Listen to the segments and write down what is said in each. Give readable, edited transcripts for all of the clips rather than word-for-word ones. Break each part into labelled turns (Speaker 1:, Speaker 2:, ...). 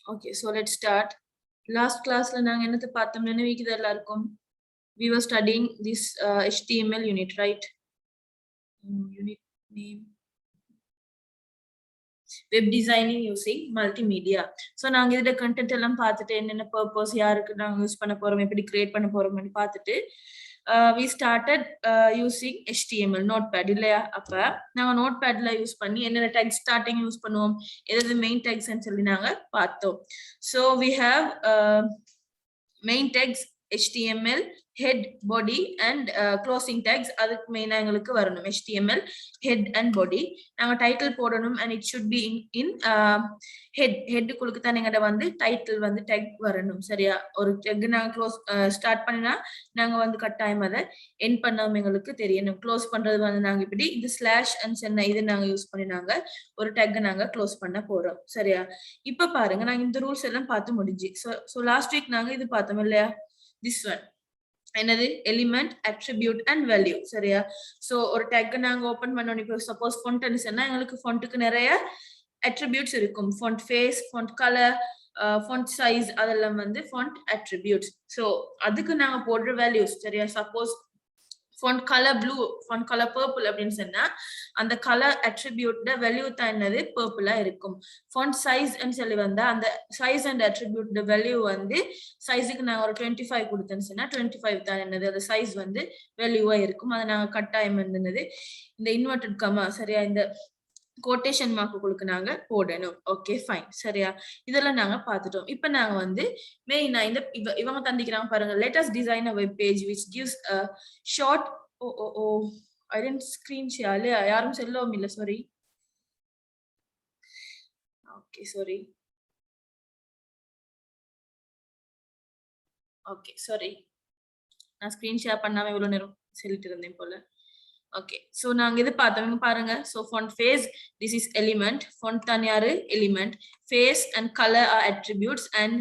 Speaker 1: Okay, so let's start. Last class la naanga enatha paathom nenavikeeda ellarkum. We were studying this HTML unit, right? Unit name web designing using multimedia. So நாங்க இதோட content எல்லாம் பார்த்துட்டு என்னென்ன purpose யாருக்கு நாங்க use பண்ண போறோம் எப்படி கிரியேட் பண்ண போறோம்னு பார்த்துட்டு we started using HTML notepad இல்லையா அப்ப நாங்க notepadல யூஸ் பண்ணி என்னென்ன tags starting யூஸ் பண்ணுவோம் எது main tags ன்னு சொல்லி நாங்க பார்த்தோம். So we have main tags HTML head body and closing tags அதுக்கு மெயினா எங்களுக்கு வரணும் HTML head and body நாங்க டைட்டில் போடணும் and it should be in head குளுக்கு தான் எங்கட வந்து டைட்டில் வந்து tag வரணும் சரியா ஒரு tag நாங்க க்ளோஸ் ஸ்டார்ட் பண்ணினா நாங்க வந்து கட்டாயம் அத எண்ட் பண்ணாம எங்களுக்கு தெரியணும் க்ளோஸ் பண்றது வந்து நாங்க இப்படி இந்த ஸ்லாஷ் and சென்னை இது நாங்க யூஸ் பண்ணி நாங்க ஒரு tag நாங்க க்ளோஸ் பண்ண போறோம் சரியா இப்ப பாருங்க நாங்க இந்த ரூல்ஸ் எல்லாம் பார்த்து முடிஞ்சு சோ லாஸ்ட் வீக் நாங்க இது பார்த்தோம் இல்லையா this one என்னது எலிமெண்ட் அட்ரிபியூட் அண்ட் வேல்யூ சரியா சோ ஒரு டேக் நாங்க ஓபன் பண்ணோம் இப்போ சப்போஸ் font ன்னு சொன்னா எங்களுக்கு fontக்கு நிறைய attributes இருக்கும் font face font color font size அதெல்லாம் வந்து font attributes சோ அதுக்கு நாங்க போடுற values சரியா suppose font color blue font color purple அப்படினு சொன்னா அந்த color attribute ட value தான் என்னது purple ஆ இருக்கும் font size ன்னு சொல்லி வந்தா அந்த size and attribute ட value வந்து size-க்கு நான் ஒரு 25 கொடுத்தேன்னு சொன்னா 25 தான் என்னது அந்த size வந்து value ஆ இருக்கும் அத நாங்க கட்டாயம் என்னது இந்த inverted comma சரியா இந்த quotation mark உங்களுக்கு நாங்க போடணும் ஓகே ஃபைன் சரியா இதெல்லாம் நாங்க பார்த்துட்டோம் இப்போ நாங்க வந்து மெயினா இந்த இவங்க தந்திக்கிறாங்க பாருங்க let us design a web page which gives a short I didn't screen share இல்லையா யாரும் சொல்லவும் இல்ல sorry okay sorry okay sorry நான் screen share பண்ணாம இவ்வளவு நேரம் சொல்லிட்டு இருந்தேன் போல okay so நாங்க இது பார்த்தோம் பாருங்க so font face this is element font தான் யாரு element face and color are attributes and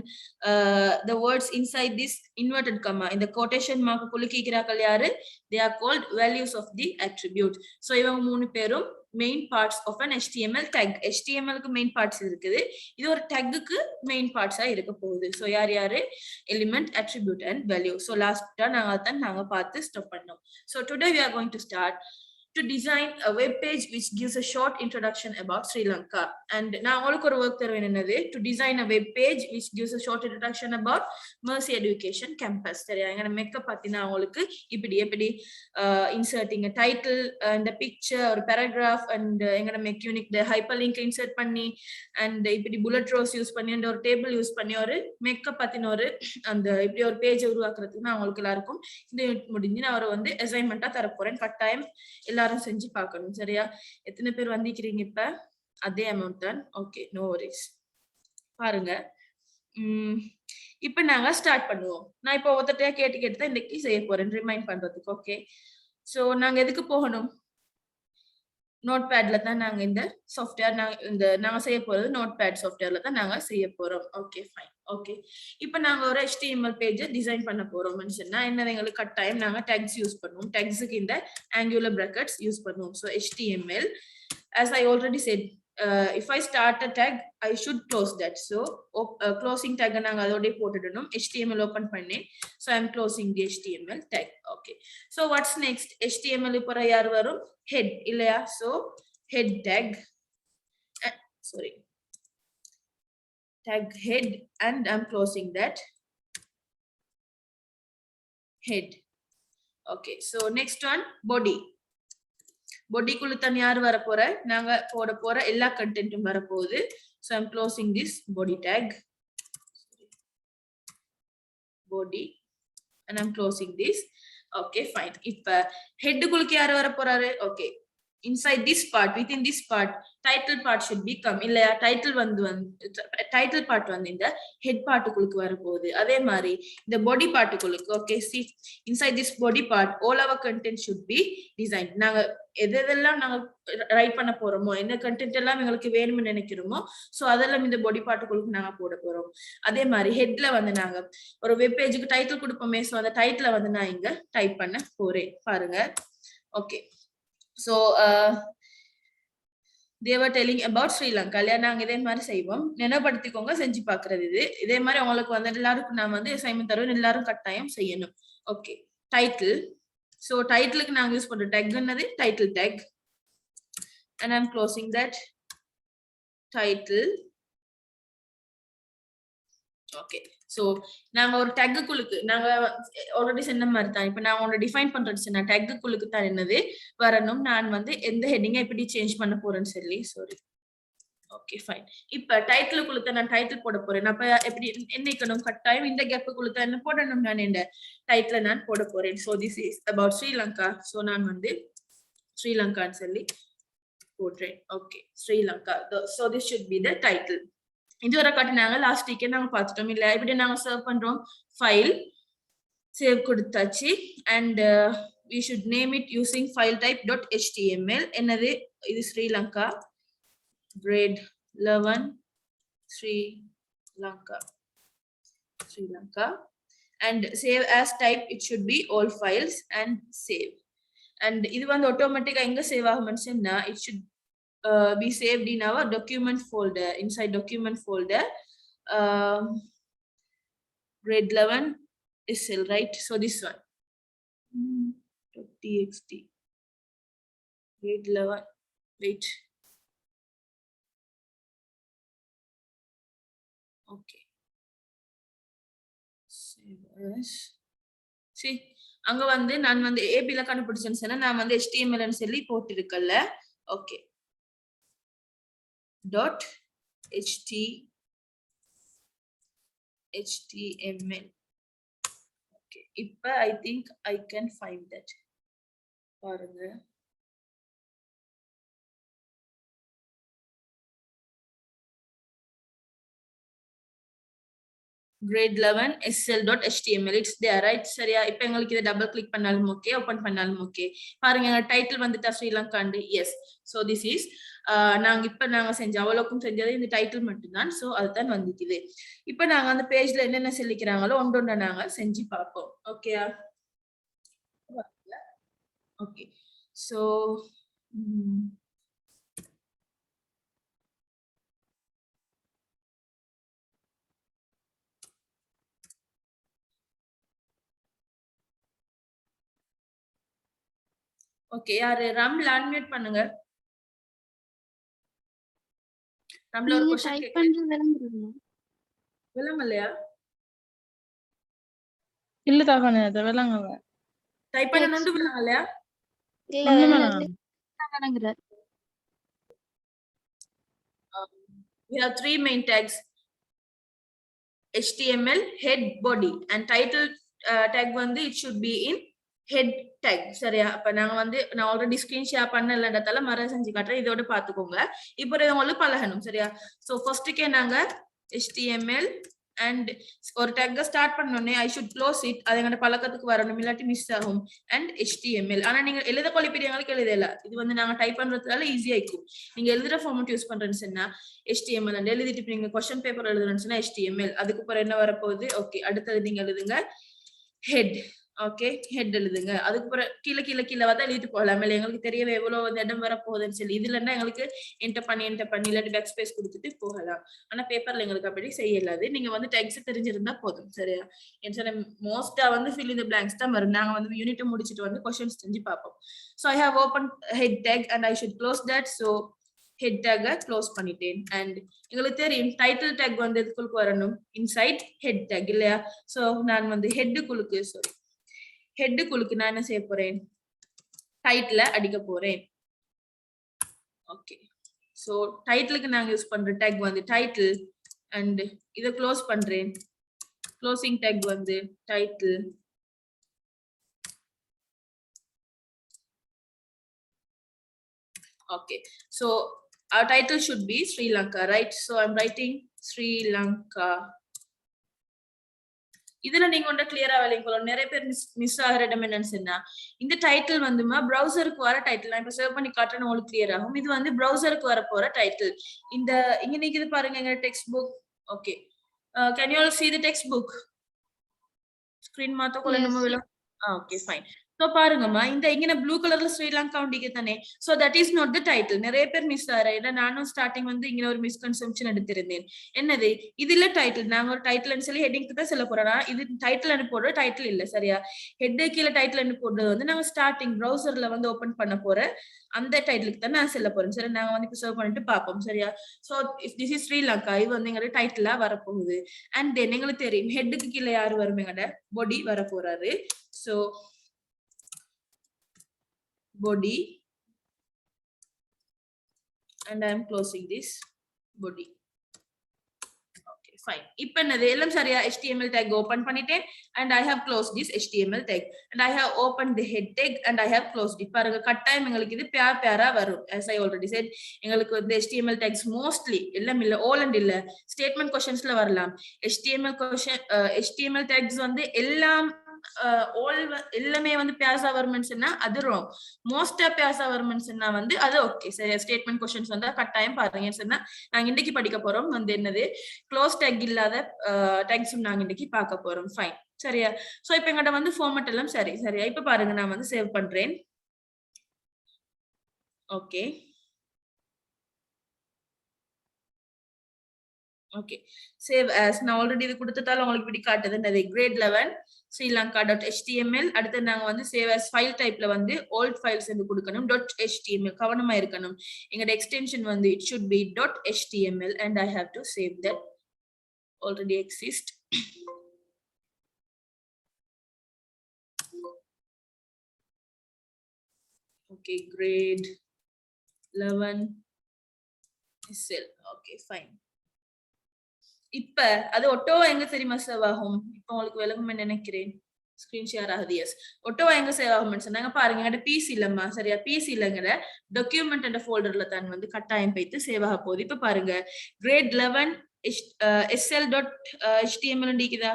Speaker 1: the words inside this inverted comma in the quotation mark குலுக்கிக்கிறார்கள் யாரு they are called values of the attribute so இவங்க மூணு பேரும் main parts of an HTML tag HTML க்கு main parts இருக்குது இது ஒரு tag க்கு main parts ஆ இருக்க போகுது so யார் யாரு element attribute and value so last நாங்க பார்த்து ஸ்டாப் பண்ணோம் so today we are going to start to design a web page which gives a short introduction about Sri Lanka and நான் உங்களுக்கு ஒரு work தருவேன் என்னது to design a web page which gives a short introduction about Mercy Education Campus சரியா எங்க makeup பத்தி நான் உங்களுக்கு இப்படி inserting a title and a picture or paragraph and எங்க make unique the hyperlink insert பண்ணி and இப்படி bullet rows யூஸ் பண்ணி and ஒரு டேபிள் யூஸ் பண்ணி ஒரு மேக்கப் பத்தின ஒரு அந்த இப்படி ஒரு பேஜ் உருவாக்குறதுக்கு நான் உங்களுக்கு எல்லாருக்கும் இந்த முடிஞ்சு நான் ஒரு வந்து அசைன்மெண்டா தர போறேன் கட்டாயம் எல்லாரும் செஞ்சு பார்க்கணும் சரியா எத்தனை பேர் வந்திருக்கீங்க இப்ப அதே அமௌண்ட் தான் ஓகே நோ வரிஸ் பாருங்க இப்ப நாங்க ஸ்டார்ட் பண்ணுவோம் நான் இப்போ ஒருத்தட்டையா கேட்டு தான் இன்னைக்கு செய்ய போறேன் ரிமைண்ட் பண்றதுக்கு ஓகே சோ நாங்க எதுக்கு போகணும் நோட்பேட்ல தான் நாங்க இந்த சாஃப்ட்வேர் நாங்க செய்ய போறது நோட்பேட் சாஃப்ட்வேர்ல தான் நாங்க செய்ய போறோம் ஓகே ஃபைன் ஓகே இப்போ நாங்க ஒரு HTML பேஜ் டிசைன் பண்ண போறோம்னு சொன்னா என்ன எங்களுக்கு கட்டாயம் நாங்க tags யூஸ் பண்ணுவோம் tagsக்கு இந்த angular brackets யூஸ் பண்ணுவோம் so HTML as I already said if I start a tag I should close that so closing tag நாங்க அதோட போட்டுடணும் HTML open பண்ணி so I am closing the HTML tag okay so what's next HTML இப்ப யார் வரும் head இல்லையா so head tag sorry tag head and I'm closing that head okay so next one body body குள்ள தான் யார் வர போற நாங்க போட போற எல்லா கண்டென்ட்டும் வர போகுது so I'm closing this body tag body and I'm closing this okay fine இப்ப head குளுக்கு யார் வர போறாரு okay inside this part within this part title part should become இல்லையா title title part வந்து இந்த head part குளுக்கு வர போகுது அதே மாதிரி இந்த body part குளுக்கு okay see inside this body part all our content should be designed நாங்க எதெல்லாம் நாங்க ரைட் பண்ண போறோமோ என்ன கண்டென்ட் எல்லாம் எங்களுக்கு வேணும்னு நினைக்கிறோமோ சோ அதெல்லாம் இந்த body part குளுக்கு நாங்க போட போறோம் அதே மாதிரி headல வந்து நாங்க ஒரு வெப் பேஜுக்கு டைட்டில் கொடுப்போமே சோ அந்த டைட்டில வந்து நான் இங்க டைப் பண்ண போறேன் பாருங்க okay so they were telling about Sri Lanka. இல்லையா நாங்க இதே மாதிரி செய்வோம், நினைவுபடுத்திக்கோங்க, செஞ்சு பாக்குறது. இது இதே மாதிரி உங்களுக்கு வந்து எல்லாருக்கும் நான் வந்து அசைன்மெண்ட் தருவேன், எல்லாரும் கட்டாயம் செய்யணும். Okay, title. ஸோ டைட்டிலுக்கு நாங்க யூஸ் பண்ற டேக் என்னது? Title take. and I'm closing that title. Okay, so நாங்க ஒரு டேக்குக்குள்ளுக்கு நாங்க ஆல்ரெடி சொன்ன மாதிரி தான், இப்போ நான் உங்களை டிஃபைன் பண்றேன்னு சொன்னா டேக்குக்குள்ளுக்கு தான் என்னது வரணும், நான் வந்து எந்த ஹெட்டிங்கை எப்படி சேஞ்ச் பண்ண போறேன்னு சொல்லி. Sorry, okay fine. இப்ப டைட்டிலுக்குள்ள நான் டைட்டில் போட போறேன். அப்ப எப்படி என்னைக்கணும்? கட்டாயம் இந்த கேப்புக்குள்ள என்ன போடணும், நான் இந்த டைட்டில நான் போட போறேன். So this is about Sri Lanka. So நான் வந்து ஸ்ரீலங்கான்னு சொல்லி போடுறேன். Okay, Sri Lanka. So this should be the title. இதுவரை காட்டி நாங்க லாஸ்ட் வீக்கே நாங்க பார்த்துட்டோம் இல்ல, இப்படி நாங்க சர்வ் பண்றோம். ஃபைல் சேவ் கொடுத்தாச்சு. And we should name it using file type .html. என்னது இது? Sri Lanka grade 11 Sri Lanka. And save as type, it should be all files and save. And இது வந்து ஆட்டோமேட்டிக்கா எங்க சேவ் ஆகும்னு சொன்னா, it should be saved in our document folder. Inside document folder, grade 11 SL, right? So this one .txt grade 11. Wait, okay, save as. See, அங்க வந்து நான் வந்து ஏபில கண்டுபிடிச்சேன்னு சொன்னா நான் வந்து HTML ன்னு சொல்லி போட்டிருக்கல. Okay, .html. okay, இப்ப I think I can find that. பாருங்க, grade 11 sl.html, it's there, right? சரியா? இப்போ உங்களுக்கு இதை டபுள் கிளிக் பண்ணாலும் ஓகே, ஓபன் பண்ணாலும் ஓகே. பாருங்க, எங்க டைட்டில் வந்துட்டா ஸ்ரீலங்காண்டு. எஸ், சோ திஸ் இஸ் நாங்க செஞ்ச அவ்வளோக்கும் செஞ்சது இந்த டைட்டில் மட்டும்தான். சோ அதுதான் வந்துக்குது. இப்ப நாங்க அந்த பேஜ்ல என்னென்ன சொல்லிக்கிறாங்களோ ஒன்றொன்றை நாங்க செஞ்சு பார்ப்போம். ஓகேயா? ஓகே, சோ ஓகே, யாரு ரம்ல அன்மியூட் பண்ணுங்க. ரம்ல ஒரு क्वेश्चन கேக்குறேன், விளங்கலையா?
Speaker 2: இல்ல தாகனே, அது விளங்கல.
Speaker 1: டைப் பண்ணனும் விளங்கலையா?
Speaker 2: இல்ல விளங்கல.
Speaker 1: We have three main tags: HTML, head, body, and title tag வந்து it should be in head tag. சரியா? அப்ப நாங்க வந்து நான் ஆல்ரெடி ஸ்கிரீன் ஷேர் பண்ணலன்றதால மற செஞ்சு காட்டுறேன், இதோட பாத்துக்கோங்க. இப்போ இதை உங்களுக்கு பழகணும். சரியா? சோ ஃபர்ஸ்ட்க்கே நாங்க HTML and ஒரு டேக்க start பண்ணோனே I should close it, அது எங்க பழக்கத்துக்கு வரணும், இல்லாட்டி மிஸ் ஆகும். and HTML. ஆனா நீங்க எழுத கொலிப்பீங்களுக்கு எழுதல, இது வந்து நாங்க டைப் பண்றதுனால ஈஸியா இருக்கும். நீங்க எழுதுற ஃபார்மட் யூஸ் பண்றேன்னு சொன்னா HTML and எழுதிட்டு நீங்க क्वेश्चन பேப்பர் எழுதுறேன்னு சொன்னா HTML. அதுக்கு அப்புறம் என்ன வரப்போகுது? ஓகே, அடுத்தது நீங்க எழுதுங்க head. ஓகே, ஹெட் எழுதுங்க. அதுக்கு அப்புறம் கீழே கீழே கீழே வந்து எழுதிட்டு போகலாம். இல்லை எங்களுக்கு தெரியவே எவ்வளவு இடம் வர போகுதுன்னு சொல்லி இதுலன்னா எங்களுக்கு என்டர் பண்ணி இல்லாட்டி பேக் ஸ்பேஸ் கொடுத்துட்டு போகலாம். ஆனா பேப்பர்ல எங்களுக்கு அப்படி செய்யலாது. நீங்க வந்து டெக்ஸ்ட் தெரிஞ்சிருந்தா போதும். சரியா? என் சொன்ன மோஸ்டா வந்து ஃபில் இந்த பிளாங்க்ஸ் தான் வரும். நாங்க வந்து யூனிட் முடிச்சுட்டு வந்து क्वेश्चंस செஞ்சு பார்ப்போம். So I have open head tag and I should close that. So head டேக்கை க்ளோஸ் பண்ணிட்டேன். அண்ட் எங்களுக்கு தெரியும் டைட்டில் டேக் வந்து எதுக்குள்ளுக்கு வரணும், இன்சைட் ஹெட் டேக் இல்லையா? ஸோ நான் வந்து ஹெட்டுக்குள்ளுக்கு ஹெட்டுக்குள்ளுக்கு நான் என்ன செய்ய போறேன், டைட்டில அடிக்க போறேன். ஓகே, சோ டைட்டிலுக்கு நாங்க யூஸ் பண்ற டேக் வந்து டைட்டில். அண்ட் இதை க்ளோஸ் பண்றேன். க்ளோசிங் டேக் வந்து title. Okay, so our title should be Sri Lanka, right? So I'm writing Sri Lanka. இதுல நீங்க ஒன்றை கிளியரா வேலைங்க. நிறைய பேர் மிஸ் ஆகிற இடம் என்னன்னு சொன்னா, இந்த டைட்டில் வந்துமா ப்ரௌசருக்கு வர டைட்டில். நான் இப்ப சேவ் பண்ணி காட்டுறேன்னு உங்களுக்கு கிளியர் ஆகும். இது வந்து ப்ரௌசருக்கு வர போற டைட்டில். இந்த இங்க நீங்க பாருங்க, எங்க text book. Okay, can you all see the text book? Screen மாத்த கொள்ள நம்ம ஓகே ஃபைன். சோ பாருங்கம்மா இந்த இங்க ப்ளூ கலர்ல ஸ்ரீலங்கா உண்டிக்கு தானே. So that is not the title. நிறைய பேர் மிஸ் ஆற. ஏன்னா நானும் ஸ்டார்டிங் வந்து இங்க ஒரு மிஸ்கன்செப்ஷன் எடுத்திருந்தேன். என்னது இது இல்ல டைட்டில். நாங்க ஒரு டைட்டில்னு சொல்லி ஹெட்டிங்க்கு தான் சொல்ல போறோம். இது டைட்டில் போடுற டைட்டில் இல்ல சரியா. ஹெட் கீழே டைட்டில் போடுறது வந்து நாங்க ஸ்டார்டிங் ப்ரௌசர்ல வந்து ஓபன் பண்ண போற அந்த டைட்டிலுக்கு தான் நான் சொல்ல போறேன். சரி நாங்க வந்து இப்ப சர்வ் பண்ணிட்டு பார்ப்போம் சரியா. So this is Sri Lanka. இது வந்து எங்க டைட்டிலா வரப்போகுது. அண்ட் தென் எங்களுக்கு தெரியும் ஹெட்டுக்கு கீழே யாரு வரும் எங்கட பாடி வர போறாரு. So body and I am closing this body. Okay, fine. இப்ப என்னது எல்லாம் சரியா HTML tag open பண்ணிட்டேன் and I have closed this HTML tag and I have opened the head tag and I have closed it. பாருங்க கட்டாயம் எங்களுக்கு இது பேரா வரும். As I already said எங்களுக்கு வந்து HTML tags mostly எல்லாம் இல்ல all and இல்ல statement questionsல வரலாம். HTML tags வந்து எல்லாம் எல்லாமே வந்து பேசா வருமென்ட்ஸ்னா அது ராங். மோஸ்டா பேசா வருமென்ட்ஸ்னா வந்து அது ஓகே சரியா. ஸ்டேட்மெண்ட் क्वेश्चंस வந்தா கட்டாயம் பாருங்க. சொன்னா நாங்க இன்னைக்கு படிக்க போறோம் வந்து என்னது க்ளோஸ் டேக் இல்லாத டேக்ஸ் நாங்க இன்னைக்கு பார்க்க போறோம். ஃபைன் சரியா. சோ இப்போ எங்கட வந்து ஃபார்மட் எல்லாம் சரி சரியா. இப்போ பாருங்க நான் வந்து சேவ் பண்றேன். ஓகே ஓகே சேவ் as நான் ஆல்ரெடி இது கொடுத்ததால உங்களுக்கு இப்படி காட்டுது. என்னது grade 11 srilanka.html. அடுத்து நாங்க வந்து சேவ் as ஃபைல் டைப்ல வந்து old files என்று கொடுக்கணும். .html கவனமா இருக்கணும். எங்கட எக்ஸ்டென்ஷன் வந்து it should be .html and I have to save that already exist. Okay, grade 11 SL. Okay, fine. இப்ப அது ஒட்டோவா எங்க தெரியுமா சேவ் ஆகும்? இப்ப உங்களுக்கு விளங்கும்னு நினைக்கிறேன். ஸ்கிரீன் ஷேர் ஆகுது. எஸ் ஒட்டோவா எங்க சேவ் ஆகும்னு சொன்னாங்க பாருங்க. எங்கட பிசி இல்லம்மா சரியா. பிசி இல்லங்கட டாக்குமெண்ட் என்ற ஃபோல்டர்ல தான் வந்து கட்டாயம் வைத்து சேவ் ஆக போகுது. இப்ப பாருங்க grade 11 sl.html இருக்குதா?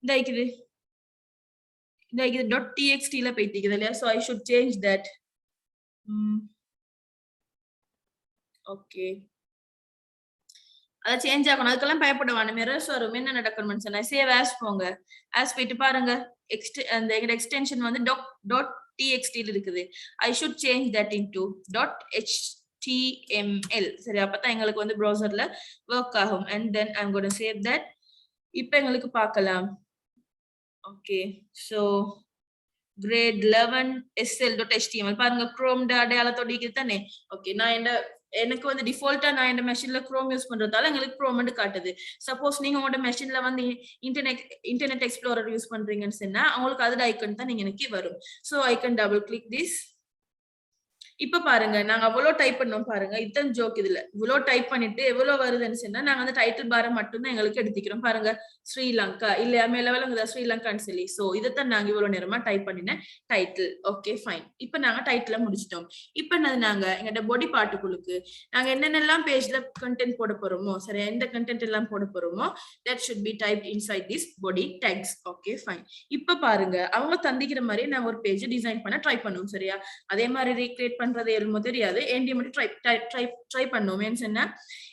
Speaker 1: இந்த இருக்குது .txt ல போயிட்டிக்குது இல்லையா. so I should change that. Okay அதை சேஞ்ச் ஆகணும். அதுக்கெல்லாம் பயப்படுவானு மிரர்ஸ் வரும். என்ன நடக்கணும்னு சொன்னா சேவ் ஆஸ் போங்க. ஆஸ் போயிட்டு பாருங்க அந்த எங்க எக்ஸ்டென்ஷன் வந்து .txt இருக்குது. I should change that into .html சரி. அப்பதான் எங்களுக்கு வந்து ப்ரௌசர்ல ஒர்க் ஆகும். And then I am gonna save that. இப்போ எங்களுக்கு பார்க்கலாம். ஓகே சோ grade 11 sl.html பாருங்க chrome அடையாளத்தோட இருக்குது தானே. ஓகே நான் எனக்கு வந்து டிஃபால்ட்டா நான் இந்த மெஷின்ல குரோம் யூஸ் பண்றதால எங்களுக்கு குரோம்னு காட்டுது. சப்போஸ் நீங்க உங்களோட மெஷின்ல வந்து இன்டர்நெட் எக்ஸ்ப்ளோரர் யூஸ் பண்றீங்கன்னு சொன்னா உங்களுக்கு அதோட ஐக்கன் தான் நீங்க எனக்கு வரும். So I can double click this. இப்ப பாருங்க நாங்க அவ்வளவு டைப் பண்ணோம் பாருங்க. இத்தனை ஜோக் இதுல இவ்வளவு டைப் பண்ணிட்டு எவ்வளவு வருதுன்னு சொன்னா நாங்க அந்த டைட்டில் பாரை மட்டும் தான் எங்களுக்கு எடுத்துக்கிறோம். பாருங்க ஸ்ரீலங்கா இல்லையா மேல விளங்குதா ஸ்ரீலங்கான்னு சொல்லி. சோ இதைத்தான் நாங்க இவ்வளவு நேரமா டைப் பண்ணின டைட்டில். Okay fine. இப்ப நாங்க டைட்டில முடிச்சிட்டோம். இப்ப நாங்க எங்கட பாடி பார்ட்டுக்குள்ளுக்கு நாங்க என்னென்னலாம் பேஜ்ல கண்டென்ட் போட போறோமோ சரி எந்த கண்டென்ட் எல்லாம் போட போறோமோ that should be typed inside this body tags. Okay fine. இப்ப பாருங்க அவங்க தந்திக்கிற மாதிரி நாங்க ஒரு பேஜ் டிசைன் பண்ண ட்ரை பண்ணுவோம் சரியா. அதே மாதிரி ரீக்ரியேட் பண்றது எதுமோ தெரியாது. ஏண்டி மட்டும் ட்ரை பண்ணுவோம். ஏன்னு சொன்னா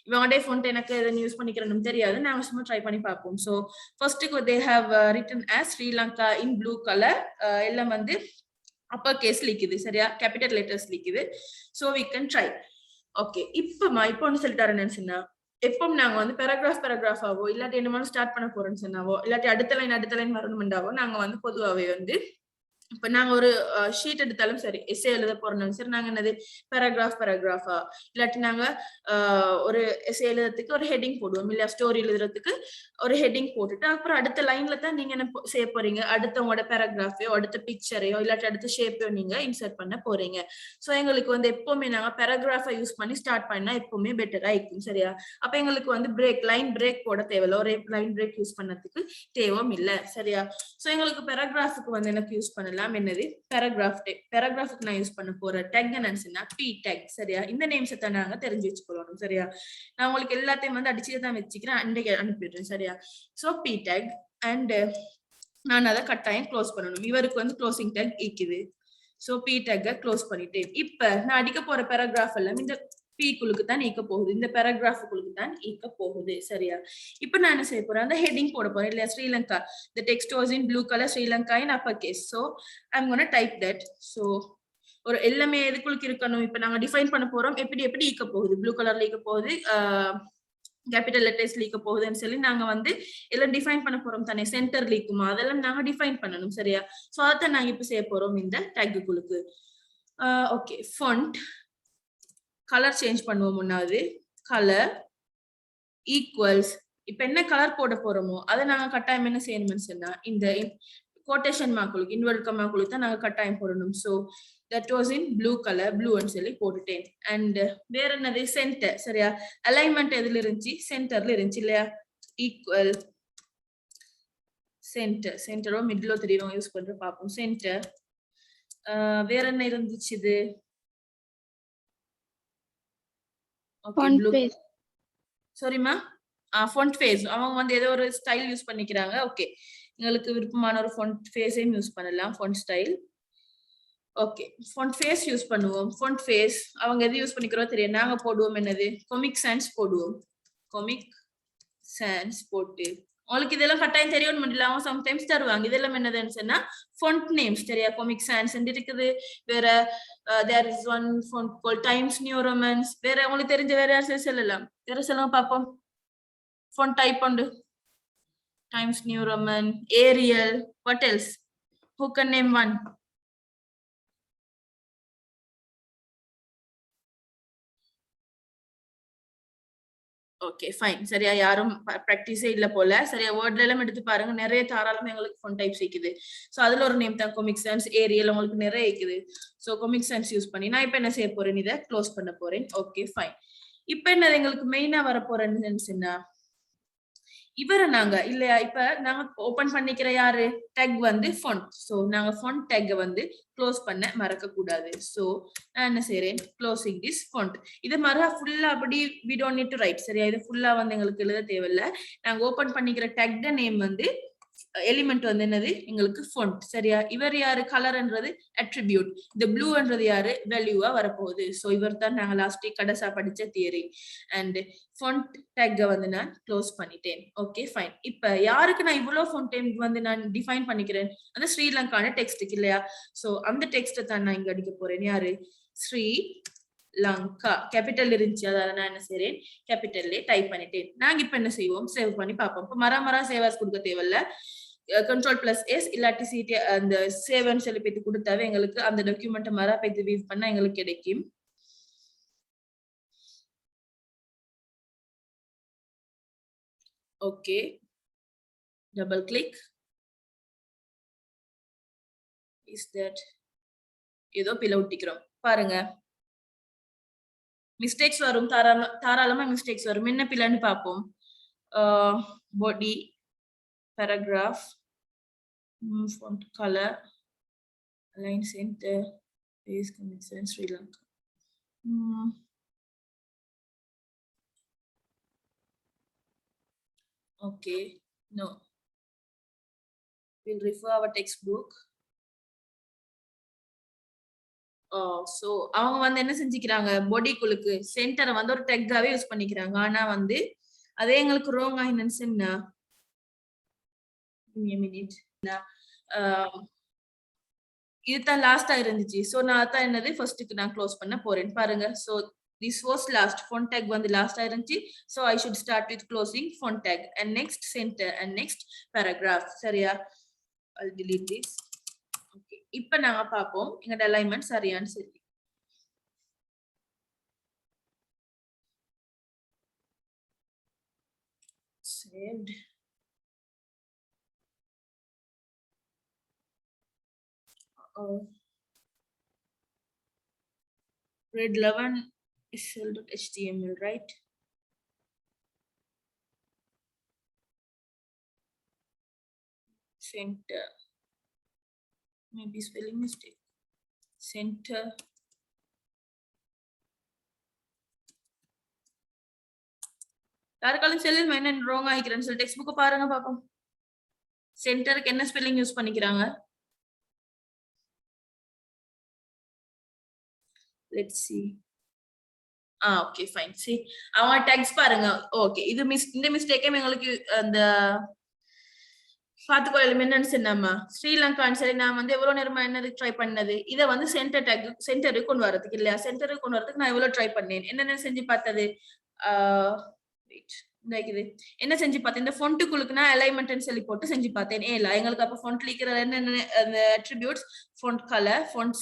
Speaker 1: இவங்களோட ஃபோன் எனக்கு எதுவும் யூஸ் பண்ணிக்கிறோம் தெரியாது. நாங்க சும்மா ட்ரை பண்ணி பார்ப்போம். ஸோ ஃபர்ஸ்ட்டுக்கு they have written as Sri Lanka in blue color. எல்லாம் வந்து அப்பர் கேஸ் லிக்குது சரியா. கேபிட்டல் லெட்டர்ஸ் லிக்குது. So we can try. Okay இப்போ ஒன்று சொல்லிட்டாருன்னு சொன்னா எப்பவும் நாங்க வந்து பேராகிராஃபாவோ இல்லாட்டி என்ன ஸ்டார்ட் பண்ண போறோம்னு சொன்னாவோ இல்லாட்டி அடுத்த லைன் வரணும்ண்டாவோ நாங்க வந்து பொதுவாகவே வந்து இப்ப நாங்க ஒரு ஷீட் எடுத்தாலும் சரி எஸ்ஏ எழுத போறோம் சரி நாங்க என்னது பேராகிராஃபா இல்லாட்டி நாங்க ஒரு எஸ்ஏ எழுதுறதுக்கு ஒரு ஹெட்டிங் போடுவோம் இல்லையா. ஸ்டோரி எழுதுறதுக்கு ஒரு ஹெட்டிங் போட்டுட்டு அப்புறம் அடுத்த லைன்ல தான் நீங்க என்ன செய்ய போறீங்க அடுத்தவங்களோட பேராகிராஃபையோ அடுத்த பிக்சரையோ இல்லாட்டி அடுத்த ஷேப்பையோ நீங்க இன்சர்ட் பண்ண போறீங்க. சோ எங்களுக்கு வந்து எப்பவுமே நாங்க பேராகிராஃபை யூஸ் பண்ணி ஸ்டார்ட் பண்ணா எப்பவுமே பெட்டரா இருக்கும் சரியா. அப்ப எங்களுக்கு வந்து லைன் பிரேக் போட தேவையில்ல. ஒரு லைன் பிரேக் யூஸ் பண்ணதுக்கு தேவையும் இல்ல சரியா. சோ எங்களுக்கு பேராகிராஃபுக்கு வந்து எனக்கு யூஸ் பண்ணல என்னது பேராகிராஃபுக்கு நான் யூஸ் பண்ண போற டேக் என்னன்னா p tag சரியா. இந்த நேம்ஸ் தான் நாங்க தெரிஞ்சு வச்சுக்கணும் சரியா. நான் உங்களுக்கு எல்லாத்தையும் வந்து அடிச்சுட்டு தான் வச்சுக்கிறேன். அன்றைக்கு அனுப்பிடுறேன் சரியா. சோ p tag அண்ட் நான் அதை கட்டாயம் க்ளோஸ் பண்ணணும். இவருக்கு வந்து க்ளோசிங் டேக் இருக்குது. சோ p tag க்ளோஸ் பண்ணிட்டேன். இப்ப நான் அடிக்க போற பேராகிராஃப் எல்லாம் இந்த P-க்குள்ளுக்கு தான் ஈக்க போகுது. இந்த பேராகிராஃப்க்குள்ளுக்கு தான் ஈக்க போகுது. சரியா? இப்ப நான் என்ன செய்ய போறேன்? அந்த ஹெட்டிங் போட போறேன் இல்லையா? Sri Lanka. The text was in blue color, Sri Lanka in uppercase. So I'm going to type that. So ஒரு எல்லாமே எதுக்குள்ளுக்கு இருக்கணும்? இப்ப நாங்க டிஃபைன் பண்ண போறோம். எப்படி ஈக்க போகுது? ப்ளூ கலர்ல ஈக்க போகுது. கேபிட்டல் லெட்டர்ஸ் லீக்க போகுதுன்னு சொல்லி நாங்க வந்து எல்லாம் டிஃபைன் பண்ண போறோம் தானே. சென்டர் லீக்குமா அதெல்லாம் நாங்க டிஃபைன் பண்ணணும். சரியா? சோ அதான் நாங்க இப்ப செய்ய போறோம் இந்த டேக்குகளுக்கு. ஓகே, ஃபாண்ட் கலர் சேஞ்ச் பண்ணுவோம். முன்னாடி கலர் ஈக்குவல்ஸ். இப்ப என்ன கலர் போட போறோமோ அதை நாங்க கட்டாயம் என்ன செய்யணும்னு சொன்னா இந்த கோட்டேஷன் மார்க்குளுக்கு இன்வெர்ட் கமாக்குளுக்கு தான் நாங்க கட்டாயம் போடணும். So that was in blue color, blue ன்னு சொல்லி போட்டுட்டேன். அண்ட் வேற என்னது? சென்டர். சரியா? அலைன்மெண்ட் எதுல இருந்துச்சு? சென்டர்ல இருந்துச்சு இல்லையா? Equal centre. சென்டரோ மிடிலோ தெரியும் யூஸ் பண்ற பாப்போம். சென்டர். வேற என்ன இருந்துச்சு? இது ஓகே, ப்ளூ. சாரிமா, ஃபாண்ட் ஃபேஸ். அவங்க வந்து ஏதோ ஒரு ஸ்டைல் யூஸ் பண்ணிக்கிறாங்க. ஓகே, உங்களுக்கு விருப்பமான ஒரு ஃபாண்ட் ஃபேஸையும் யூஸ் பண்ணலாம். Font style. Okay, font face use பண்ணுவோம். ஃபாண்ட் ஃபேஸ் அவங்க எது யூஸ் பண்ணிக்கிறோம் தெரியும். நாங்க போடுவோம் என்னது? கொமிக் சான்ஸ் போடுவோம். கொமிக் சான்ஸ் போட்டு உங்களுக்கு இதெல்லாம் கட்டாயம் தெரியும் முடியல. அவங்க சம்டைம்ஸ் தருவாங்க. இதெல்லாம் என்னதுன்னு சொன்னா ஃபாண்ட் நேம்ஸ். சரியா? கொமிக் சான்ஸ் இருக்குது. வேற there is one font call Times New Romans. வேற உங்களுக்கு தெரிஞ்ச வேற யாரும் சொல்லலாம். வேற சொல்லுங்க பாப்போம். ஃபாண்ட் டைப் உண்டு. Times New Roman, Arial. What else? Who can name one? Okay, fine. சரியா? யாரும் பிராக்டிஸே இல்ல போல. சரியா? வேர்ட்ல எல்லாம் எடுத்து பாருங்க. நிறைய தாராளமா எங்களுக்கு ஃபாண்ட் டைப்ஸ் இருக்குது. சோ அதுல ஒரு நேம் தான் கொமிக் சான்ஸ், ஏரியல். உங்களுக்கு நிறைய இருக்குது. சோ கொமிக் சான்ஸ் யூஸ் பண்ணி நான் இப்ப என்ன செய்ய போறேன்? இதை க்ளோஸ் பண்ண போறேன். Okay, fine. இப்ப என்ன எங்களுக்கு மெயினா வர போறேன்னு சொன்னா இவரை நாங்க இல்லையா இப்ப நாங்க ஓபன் பண்ணிக்கிற யாரு டேக் வந்து ஃபாண்ட். சோ நாங்க ஃபாண்ட் டேக் வந்து க்ளோஸ் பண்ண மறக்க கூடாது. சோ நான் என்ன செய்யறேன்? Closing this font. இது மறுபடியும் ஃபுல்லா அப்படி we don't need to write. சரியா? இது ஃபுல்லா வந்து எங்களுக்கு எழுத தேவையில்ல. நாங்க ஓபன் பண்ணிக்கிற டேக் நேம் வந்து எலிமெண்ட் வந்து என்னது? எங்களுக்கு ஃபாண்ட். சரியா? இவர் யாரு? கலர்ன்றது அட்ரிபியூட். இந்த ப்ளூன்றது யாரு? வேல்யூவா வரப்போகுது. சோ இவர் தான் நாங்க லாஸ்ட் வீக் கடைசா படிச்ச தியரி. அண்ட் ஃபாண்ட் டேக் வந்து நான் க்ளோஸ் பண்ணிட்டேன். Okay, fine. இப்ப யாருக்கு நான் இவ்வளவு ஃபாண்ட் டைம் வந்து நான் டிஃபைன் பண்ணிக்கிறேன்? அந்த ஸ்ரீலங்கான டெக்ஸ்டுக்கு இல்லையா? சோ அந்த டெக்ஸ்ட தான் நான் இங்க அடிக்க போறேன். யாரு? ஸ்ரீ லங்கா. கேபிட்டல் இருந்துச்சு. அதாவது நான் என்ன செய்யறேன்? கேபிட்டல்லே டைப் பண்ணிட்டேன். நாங்க இப்ப என்ன செய்வோம்? சேவ் பண்ணி பார்ப்போம். இப்ப மரா சேவர்ஸ் கொடுக்க தேவையில்ல. Ctrl+S இல்லாட்டி சிடி அந்த சேவ்னு சொல்லி போயிட்டு கொடுத்தாவே எங்களுக்கு அந்த டாக்குமெண்ட் மரா போயிட்டு வியூ பண்ணா எங்களுக்கு கிடைக்கும். Okay, double click. Is that ஏதோ பிழை ஒட்டிக்கிறோம் பாருங்க. மிஸ்டேக்ஸ் வரும். தாராளமா மிஸ்டேக்ஸ் வரும். என்ன பிழைன்னு பார்ப்போம். பாடி, paragraph, font color, align center, base convention, Sri Lanka. Okay, no. We'll refer our textbook. So அவங்க வந்து என்ன செஞ்சுக்கிறாங்க? பாடிக்குளுக்கு சென்டரை வந்து ஒரு டெக்காவே யூஸ் பண்ணிக்கிறாங்க. ஆனா வந்து அதே எங்களுக்கு ரோங் ஆயிடுச்சுன்னா இதுதான் லாஸ்டா இருந்துச்சு. சோ நான் அதான் என்னது ஃபர்ஸ்ட்டுக்கு நான் க்ளோஸ் பண்ண போறேன். பாருங்க. So this was last. Font tag வந்து லாஸ்டா இருந்துச்சு. So I should start with closing font tag and next center and next paragraph. சரியா? I'll delete this. Okay. இப்ப நாங்க பாப்போம் எங்க அலைன்மென்ட் சரியான்னு சொல்லி. Saved. Grade 11 is sl.html, right? Center. Maybe spelling mistake. Center. யாருக்காலும் செல்லில் என்ன ராங் ஆகிக்கிறேன்னு சொல்லி டெக்ஸ்ட் புக் பாருங்க பாப்போம். சென்டருக்கு என்ன ஸ்பெல்லிங் யூஸ் பண்ணிக்கிறாங்க? Let's see. Okay fine. C அவங்க டேக்ஸ் பாருங்க. ஓகே இது இந்த மிஸ்டேக்கே எங்களுக்கு அந்த பாத்துக்கொள்ளும் என்னன்னு சொன்னம்மா ஸ்ரீலங்கான்னு சரி நான் வந்து எவ்வளவு நேரமா என்னது ட்ரை பண்ணது இதை வந்து சென்டருக்கு கொண்டு வரதுக்கு இல்லையா சென்டருக்கு கொண்டு வரதுக்கு நான் எவ்வளவு ட்ரை பண்ணேன் என்னென்ன செஞ்சு பார்த்தது இது என்ன செஞ்சு பார்த்தேன் இந்த ஃபொண்ட்டுக்குள்ளுக்கு நான் அலைன்மெண்ட் சொல்லி போட்டு செஞ்சு பார்த்தேன் இல்ல எங்களுக்கு அப்ப ஃபொண்ட்ல இருக்கிற என்னென்ன அந்த attributes font colour font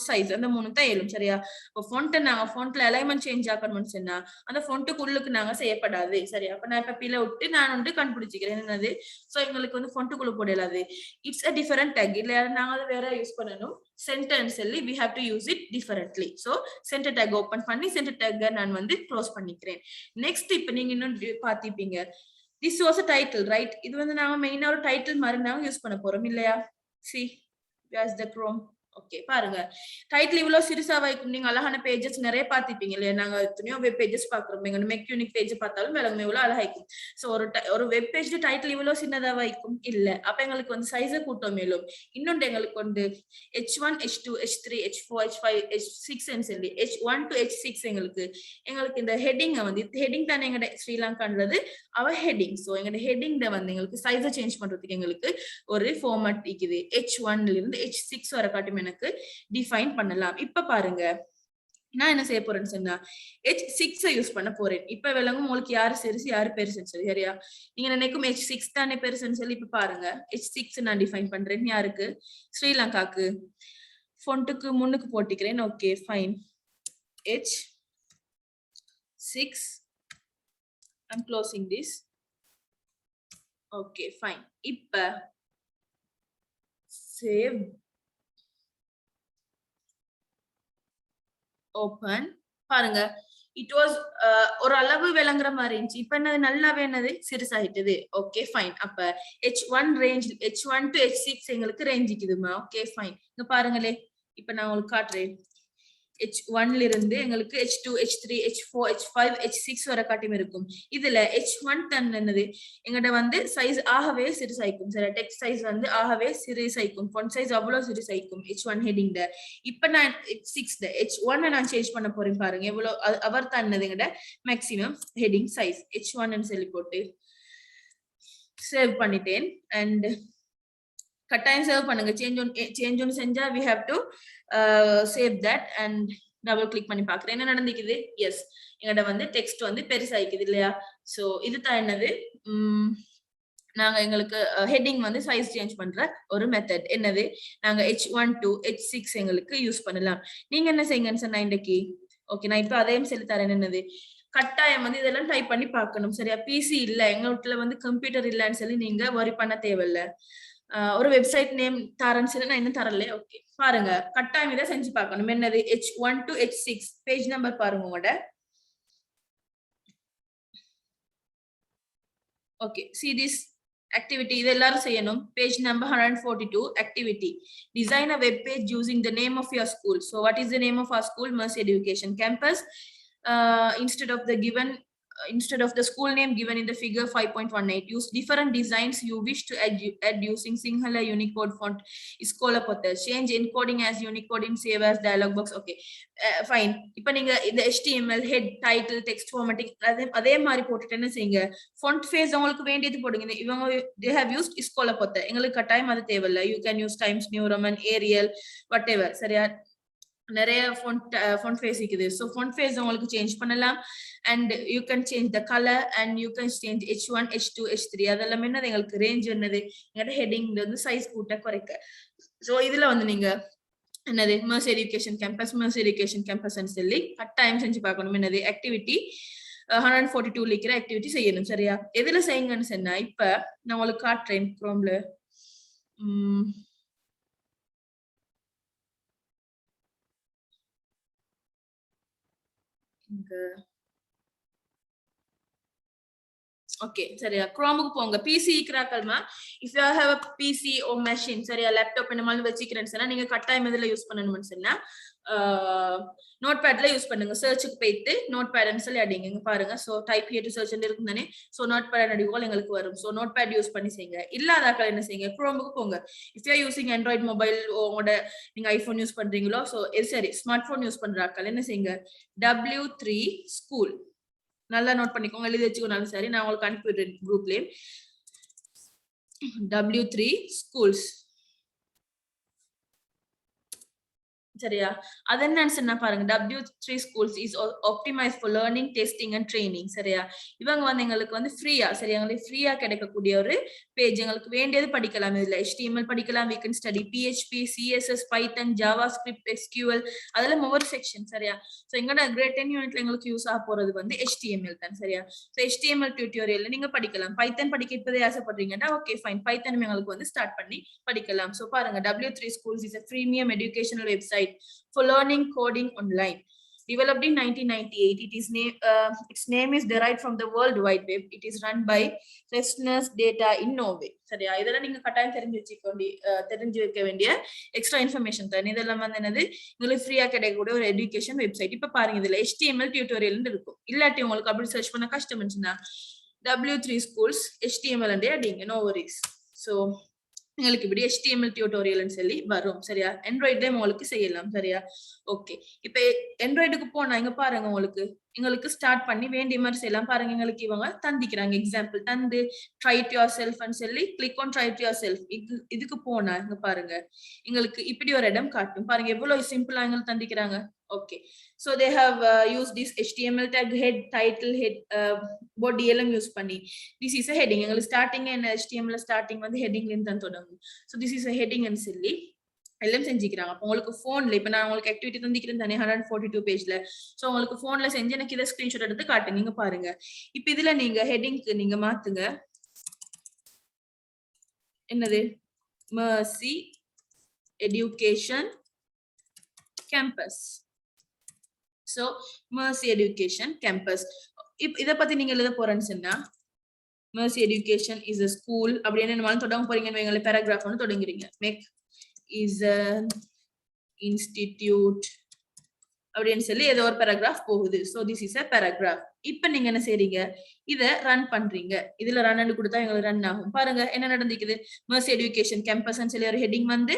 Speaker 1: size அந்த மூணு தான் ஏழும் சரியா இப்போ ஃபொண்ட்டை நாங்க ஃபொண்ட்ல அலைன்மெண்ட் சேஞ்ச் ஆக்கணும்னு சொன்னா அந்த ஃபொண்ட்டுக்குள்ளுக்கு நாங்க செய்யப்படாது சரியா அப்ப நான் இப்ப பிள்ளை விட்டு நான் வந்து கண்டுபிடிச்சிக்கிறேன் என்னது சோ எங்களுக்கு வந்து ஃபொண்ட்டுக்குள்ள போடலாது இட்ஸ் அ டிஃபரெண்ட் டேக் இல்ல நாங்க அதை வேற யூஸ் பண்ணணும் சென்டென்ஸ் சொல்லி we have to use it differently so center tag open பண்ணி center tag நான் வந்து க்ளோஸ் பண்ணிக்கிறேன் நெக்ஸ்ட் இப்போ நீங்க இன்னும் பாத்திப்பீங்க this was a title right இது வந்து நாம மெயினா ஒரு டைட்டில் மாதிரி நாம யூஸ் பண்ண போறோம் இல்லையா see where's the chrome okay பாருங்க டைட்டில் இவ்வளவு சிறுசா வைக்கும் நீங்க அழகான பேஜஸ் நிறைய பாத்திப்பீங்க இல்லையா நாங்க எத்தனையோ வெப் பேஜஸ் பாக்குறோம் எங்க மெக்யூனிக் பேஜ் பார்த்தாலும் விலங்கு இவ்வளவு அழகாய்க்கும் சோ ஒரு வெப் பேஜ் டைட்டில் இவ்வளவு சின்னதா வைக்கும் இல்ல அப்ப எங்களுக்கு வந்து சைஸை கூட்டம் மேலும் இன்னொன்று எங்களுக்கு வந்து h1 h2 h3 h4 h5 h6 சொல்லி h1 to h6 எங்களுக்கு இந்த ஹெட்டிங் வந்து ஹெட்டிங் தானே எங்க ஸ்ரீலங்கான்றது அவ ஹெட்டிங் சோ எங்க ஹெட்டிங் வந்து எங்களுக்கு சைஸை சேஞ்ச் பண்றதுக்கு எங்களுக்கு ஒரு ஃபார்மட் இருக்குது h1 ல இருந்து h6 வரை காட்டும் எனக்கு டிஃபைன் பண்ணலாம் இப்ப பாருங்க நான் என்ன செய்ய போறேன்னு சொன்னா h6 யூஸ் பண்ண போறேன் இப்ப விளங்கும் உங்களுக்கு யாரு சிறுசு யாரு பெருசுன்னு சொல்லி சரியா நீங்க நினைக்கும் h6 தானே பெருசுன்னு சொல்லி இப்ப பாருங்க h6 நான் டிஃபைன் பண்றேன் யாருக்கு ஸ்ரீலங்காக்கு ஃபொண்ட்டுக்கு முன்னுக்கு போட்டிக்கிறேன் okay fine h6 I'm closing this okay fine இப்ப save open பாருங்க it was ஒரு அளவு விளங்குற மாதிரி இருந்துச்சு இப்ப என்னது நல்லாவே என்னது சிறுசாயிட்டது ஓகே ஃபைன் அப்ப h1 range h1 to h6 எங்களுக்கு ரேஞ்ச் இருக்குதுமா ஓகே ஃபைன் இங்க பாருங்களே இப்ப நான் உங்களுக்கு காட்டுறேன் h1 ல இருந்து எங்களுக்கு h2 h3 h4 h5 h6 வரை காட்டியும் இருக்கும் இதுல h1 தன் என்னது எங்கட வந்து சைஸ் ஆகவே சிறுசாய்க்கும் சரி டெக்ஸ்ட் சைஸ் வந்து ஆகவே சிறுசாய்க்கும் ஃபொண்ட் சைஸ் அவ்வளவு சிறுசாய்க்கும் h1 ஹெட்டிங்ல இப்ப நான் h6 h1 நான் சேஞ்ச் பண்ண போறேன் பாருங்க எவ்வளவு அவர் தன்னது எங்கட மேக்ஸிமம் ஹெட்டிங் சைஸ் h1 ன்னு சொல்லி போட்டு சேவ் பண்ணிட்டேன் அண்ட் கட்டாயம் சேவ் பண்ணுங்க சேஞ்ச் ஒன் செஞ்சா we have to save that and double click பண்ணி பாக்குறேன் என்ன நடந்துக்குது எஸ் எங்கட வந்து டெக்ஸ்ட் வந்து பெருசாயிக்குது இல்லையா சோ இதுதான் என்னது நாங்க எங்களுக்கு ஹெட்டிங் வந்து சைஸ் சேஞ்ச் பண்ற ஒரு மெத்தட் என்னது நாங்க h1 to h6 எங்களுக்கு யூஸ் பண்ணலாம் நீங்க என்ன செய்யுங்கன்னு சொன்னா இன்றைக்கு ஓகே நான் இப்ப அதையும் சொல்லி தரேன் என்னது கட்டாயம் வந்து இதெல்லாம் டைப் பண்ணி பார்க்கணும் சரியா பிசி இல்ல எங்க வீட்டுல வந்து கம்ப்யூட்டர் இல்லன்னு சொல்லி நீங்க வரி பண்ண தேவையில்ல ஒரு வெப்சைட் நேம் தரேன்னு சொல்லி நான் இன்னும் தரல ஓகே பாருங்க கட்டாயம் இதை செஞ்சு பார்க்கணும் என்னது h1 to h6 page number பாருங்க உங்களோட ஓகே see this activity இது எல்லாரும் செய்யணும் page number 142 activity design a web page using the name of your school so what is the name of our school Mercy Education Campus instead of the school name given in the figure 5.18 use different designs you wish to add using Sinhala Unicode font Iskolapotta change encoding as Unicode in save as dialog box okay fine இப்ப நீங்க இந்த HTML head title text formatting அதே மாதிரி போட்டுட்டு என்ன செய்யுங்க font face உங்களுக்கு வேண்டியது போடுங்க இவங்க they have used Iskolapotta எங்களுக்கு கட்டாயம் அது தேவையில்லை you can use Times New Roman Arial whatever சரியா நிறைய font face இருக்குது so font face உங்களுக்கு சேஞ்ச் பண்ணலாம் and you can change the color and you can change h1 h2 h3 அதெல்லாம் என்னது உங்களுக்கு ரேஞ்ச் என்னது எங்கட ஹெட்டிங்ல வந்து சைஸ் கூட்ட குறைக்க so இதுல வந்து நீங்க என்னது Mercy Education Campus ன்னு சொல்லி கட்டாயம் செஞ்சு பார்க்கணும் என்னது ஆக்டிவிட்டி 142 இருக்கிற ஆக்டிவிட்டி செய்யணும் சரியா எதுல செய்யுங்கன்னு சொன்னா இப்ப நான் உங்களுக்கு காட்டுறேன் குரோம்ல ஓகே சரியா குரோமுக்கு போங்க பிசி இருக்கிறாக்கள்மா if you have a PC or machine சரியா லேப்டாப் இந்த மாதிரி வச்சுக்கிறேன்னு சொன்னா நீங்க கட்டாயம் இதுல யூஸ் பண்ணணும்னு சொன்னா நோட் பேட்ல யூஸ் பண்ணுங்க சர்ச்சுக்கு போயிட்டு நோட் பேட்னு சொல்லி அடிங்க இங்க பாருங்க so type here to search இருக்கும் தானே ஸோ நோட் பேட் அடிக்கோல் எங்களுக்கு வரும் ஸோ நோட் பேட் யூஸ் பண்ணி செய்யுங்க இல்லாதாக்கள் என்ன செய்யுங்க குரோமுக்கு போங்க if you using Android mobile உங்களோட நீங்க ஐபோன் யூஸ் பண்றீங்களோ ஸோ சரி ஸ்மார்ட் போன் யூஸ் பண்றாக்கள் என்ன செய்யுங்க W3 ஸ்கூல் நல்லா நோட் பண்ணிக்கோங்க எழுதி வச்சுக்கோனாலும் சரி நான் உங்களுக்கு அனுப்பிடுறேன் குரூப்லயே W3 ஸ்கூல்ஸ் சரியா அது என்னன்னு சொன்னா பாருங்க W3 schools is optimized for learning testing and training சரியா இவங்க வந்து எங்களுக்கு வந்து ஃப்ரீயா சரியா எங்களுக்கு ஃப்ரீயா கிடைக்கக்கூடிய ஒரு பேஜ் எங்களுக்கு வேண்டியது படிக்கலாம் இதுல HTML படிக்கலாம் we can study PHP CSS Python JavaScript SQL அதெல்லாம் ஒவ்வொரு செக்ஷன் சரியா சோ எங்கட கிரேட் 10 யூனிட்ல எங்களுக்கு யூஸ் ஆக போறது வந்து HTML தான் சரியா சோ HTML டியூட்டோரியல்ல நீங்க படிக்கலாம் பைத்தன் படிக்க இப்பவே ஆசைப்படுறீங்கன்னா ஓகே ஃபைன் பைத்தன் எங்களுக்கு வந்து ஸ்டார்ட் பண்ணி படிக்கலாம் சோ பாருங்க W3 schools is a freemium educational website for learning coding online. Developed in 1998, its name is derived from the World Wide Web. It is run by Freshness Data in Norway. சரியா இதெல்லாம் நீங்க கட்டாயம் தெரிஞ்சு வைக்க வேண்டிய extra information தான் இதெல்லாம் வந்து என்னது உங்களுக்கு ஃப்ரீயா கிடைக்கக்கூடிய ஒரு எஜுகேஷன் வெப்சைட் இப்ப பாருங்க இதுல HTML டியூட்டோரியல் இருக்கும் இல்லாட்டி உங்களுக்கு அப்படி சர்ச் பண்ண கஷ்டம் இருந்துச்சுன்னா W3 schools HTML அடிங்க நோ வரிஸ் சோ உங்களுக்கு இப்படி HTML டியூட்டோரியல்னு சொல்லி வரும் சரியா ஆண்ட்ராய்ட்லயே உங்களுக்கு செய்யலாம் சரியா ஓகே இப்ப ஆண்ட்ராய்டுக்கு போனா இங்க பாருங்க உங்களுக்கு ஸ்டார்ட் பண்ணி வேண்டிய மாதிரி செய்யலாம் பாருங்க எங்களுக்கு இவங்க தந்திக்கிறாங்க எக்ஸாம்பிள் தந்து ட்ரை இட் யுவர் செல்ஃப்னு சொல்லி click on try it your self இதுக்கு போனா இங்க பாருங்க எங்களுக்கு இப்படி ஒரு இடம் காட்டும் பாருங்க எவ்வளவு சிம்பிளா எங்களுக்கு தந்திக்கிறாங்க okay so they have used this HTML tag head title head body எல்லாம் யூஸ் பண்ணி this is a heading எங்களுக்கு ஸ்டார்டிங் and HTML ஸ்டார்டிங் வந்து ஹெட்டிங்ல இருந்து தான் தொடங்கும் so this is a heading ன்னு சொல்லி எல்லாம் செஞ்சுக்கிறாங்க அப்ப உங்களுக்கு போன்ல இப்ப நான் உங்களுக்கு ஆக்டிவிட்டி தந்திக்கிறேன் தானே 142 பேஜ்ல சோ உங்களுக்கு போன்ல செஞ்சு எனக்கு இத ஸ்கிரீன்ஷாட் எடுத்து காட்டுங்க நீங்க பாருங்க இப்ப இதுல நீங்க ஹெட்டிங்க்கு நீங்க மாத்துங்க என்னது Mercy Education Campus so Mercy Education Campus இத பத்தி நீங்க எழுத போறேன்னு சொன்னா Mercy Education is a school அப்படி என்ன தொடங்க போறீங்கன்னு வைங்களே பேராகிராஃப் ஒன்னு தொடங்குறீங்க make is an institute அப்படின்னு சொல்லி ஏதோ ஒரு பேராகிராஃப் போகுது so this is a paragraph இப்ப நீங்க என்ன செய்றீங்க இத ரன் பண்றீங்க இதுல ரன் கொடுத்தா எங்களுக்கு ரன் ஆகும் பாருங்க என்ன நடந்துக்குது Mercy Education Campus ன்னு சொல்லி ஒரு ஹெட்டிங் வந்து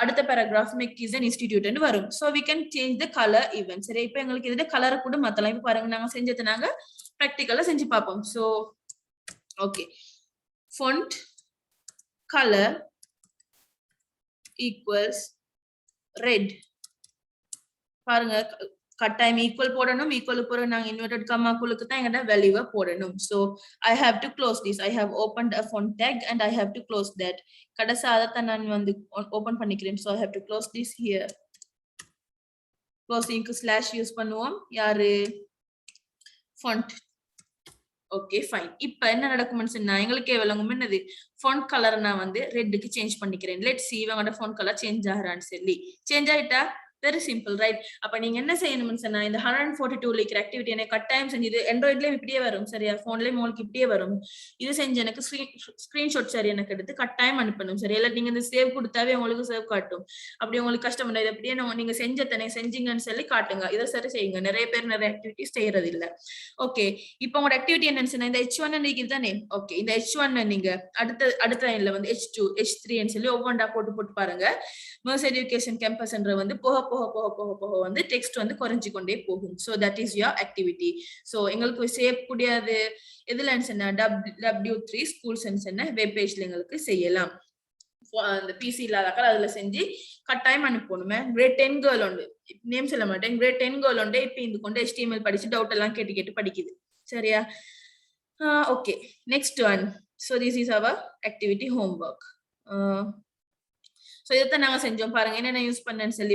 Speaker 1: அடுத்த paragraph make is an institute ன்னு வரும் so we can change the color even சரி இப்போ உங்களுக்கு இதுல கலர் கூட மாத்தலாம் இப்போ பாருங்க நாங்க செஞ்சது நாங்க பிராக்டிகலா செஞ்சு பாப்போம் so okay font color equals red பாருங்க கட்டாயம் ஈக்குவல் போடணும் ஈக்குவல் போற நாங்க இன்வெர்டட் கம்மாக்குளுக்கு தான் எங்கட வேல்யூவை போடணும் so I have to close this I have opened a font tag and I have to close that கடைசியா அத நான் வந்து ஓபன் பண்ணிக்கிறேன் so I have to close this here closing slash use பண்ணுவோம் யாரு font okay fine இப்போ என்ன நடக்கும்னு சொன்னா எங்களுக்கே விளங்கும் என்னது font color நான் வந்து ரெட்க்கு சேஞ்ச் பண்ணிக்கிறேன் let's see இவங்களோட font color சேஞ்ச் ஆகறான்னு சொல்லி சேஞ்ச் ஆயிட்டா very simple right அப்ப நீங்க என்ன செய்யணும்னு சொன்னா இந்த 142 ல இருக்கிற ஆக்டிவிட்டி எனக்கு கட்டாயம் செஞ்சு இது ஆண்ட்ராய்ட்லயே இப்படியே வரும் சரியா போன்லயே உங்களுக்கு இப்படியே வரும் இது செஞ்சு எனக்கு ஸ்கிரீன்ஷாட் சரி எனக்கு எடுத்து கட்டாயம் அனுப்பணும் சரி இல்ல நீங்க இந்த சேவ் கொடுத்தாவே உங்களுக்கு சேவ் காட்டும் அப்படி உங்களுக்கு கஷ்டம் இல்லை அப்படியே நீங்க செஞ்சீங்கன்னு சொல்லி காட்டுங்க இதை சரி செய்யுங்க நிறைய பேர் நிறைய ஆக்டிவிட்டிஸ் செய்யறது இல்ல ஓகே இப்போ உங்களோட ஆக்டிவிட்டி என்னன்னு சொன்னா இந்த H1 இருக்குது தானே ஓகே இந்த H1 நீங்க அடுத்த லைன்ல வந்து H2 H3 ன்னு சொல்லி ஒவ்வொன்றா போட்டு பாருங்க Mercy Education Campus என்ற வந்து போக வந்து டெக்ஸ்ட் வந்து குறைஞ்சு கொண்டே போகும் so that is your activity so எங்களுக்கு சேவ் கூடியது எதுலன்னு சொன்னா W3 schools ன்னு வெப் பேஜ்ல எங்களுக்கு செய்யலாம் அந்த பிசி இல்லாதக்கால அதுல செஞ்சு கட்டாயம் அனுப்பணுமே கிரேட் 10 கேர்ள் உண்டு நேம் சொல்ல மாட்டேன் கிரேட் 10 கேர்ள் உண்டு இப்ப இந்த கொண்டு HTML படிச்சு டவுட் எல்லாம் கேட்டு படிக்குது சரியா okay next one so this is our activity homework so இத நாங்க செஞ்சோம் பாருங்க என்னென்ன யூஸ் பண்ணேன்னு சொல்லி